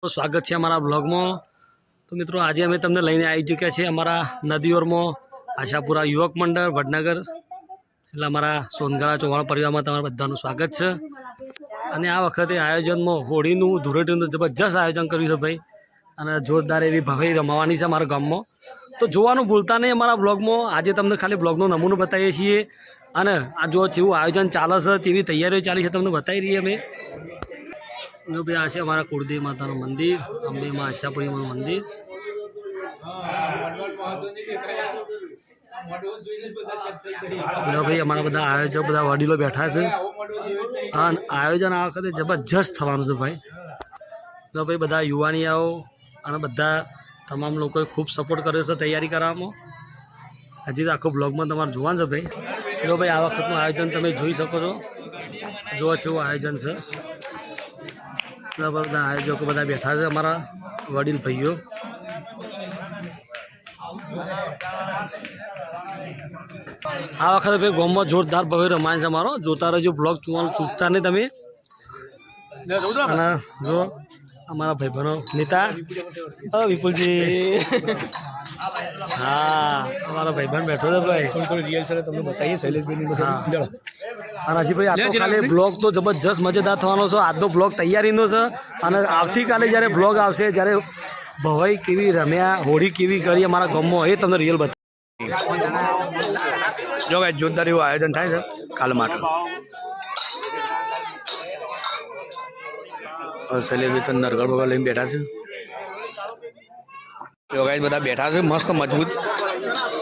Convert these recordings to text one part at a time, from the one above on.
સ્વાગત છે અમારા બ્લોગમાં। તો મિત્રો આજે અમે તમને લઈને આવી ચૂક્યા છીએ અમારા નદીઓરમાં આશાપુરા યુવક મંડળ વડનગર, એટલે અમારા સોનગરા ચૌહાણ પરિવારમાં તમારા બધાનું સ્વાગત છે। અને આ વખતે આયોજનમાં હોળીનું ધૂળેટીનું જબરજસ્ત આયોજન કર્યું છે ભાઈ, અને જોરદાર એવી ભવાઈ રમાવાની છે અમારા ગામમાં। તો જોવાનું ભૂલતા નહીં અમારા બ્લોગમાં। આજે તમને ખાલી બ્લોગનો નમૂનો બતાવીએ છીએ, અને આ જો જેવું આયોજન ચાલે છે, જેવી તૈયારીઓ ચાલી છે તમને બતાવી રહીએ અમે। जो भाई आ हमारा कुलदेव माता मंदिर, अंबे माँ आशापुरी मंदिर। जो भाई अमरा बधा आयोजक बधा वडीलो बैठा है, आयोजन आ वखते जबरजस्त थवानुं छे भाई। जो भाई बधा युवानियाओ अने बधा तमाम लोगोए खूब सपोर्ट कर्यो छे तैयारी करावामां। हजी तो आखो ब्लॉग में तमारे जोवानुं छे भाई। जो भाई आ वखतनुं आयोजन तमे जोई शको छो, जो छेवुं आयोजन छे। બધા આયોજકો બધા બેઠા છે, અમારા વડીલ ભાઈઓ। આ વખતે ભાઈ ગામમાં જોરદાર ભવ્ય રમાય છે અમારો। જોતા રહેજો, બ્લોગ જોવાનું ચૂકતા નહીં તમે। અને જો અમારા ભાઈબંધો નીતા, વિપુલજી, હા અમારો ભાઈબંધ બેઠો છે ભાઈ। થોડી રિયલ છે તમને બતાવીએ શૈલેષભાઈ। અને હજી ભાઈ આખો ખાલી બ્લોગ તો જબરજસ્ત મજેદાર થવાનો છે। આજનો બ્લોગ તૈયારીનો છે, અને આવતીકાલે જ્યારે બ્લોગ આવશે, જ્યારે ભવાઈ કેવી રમ્યા, હોળી કેવી કરી અમારા ગામમાં, એ તમને રિયલ બતાવી। જો ભાઈ જોરદાર એવું આયોજન થાય છે કાલ માટે। શૈલેષભાઈ નરગળ બગલ લઈને બેઠા છે। જો ગાઈસ બધા બેઠા છે મસ્ત મજબૂત,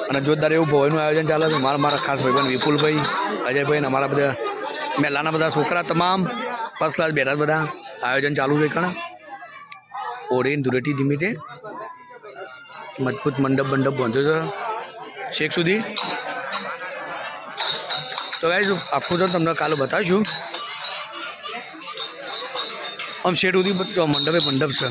અને જોરદાર એવું ભવાઈનું આયોજન ચાલે છે। મારા ખાસ ભાઈબંધ વિપુલભાઈ, અજયભાઈ, ને અમારા બધા મેલાના બધા છોકરા તમામ ફર્સ્ટ ક્લાસ બેઠા બધા। આયોજન ચાલુ છે કણ હોળીની ધૂળેટી ધીમીથી મજબૂત મંડપ બાંધ્યો છે છેક સુધી। તો ગાઈસ આખું તો તમને કાલે બતાવીશું। આમ શેઠ સુધી મંડપે મંડપ છે।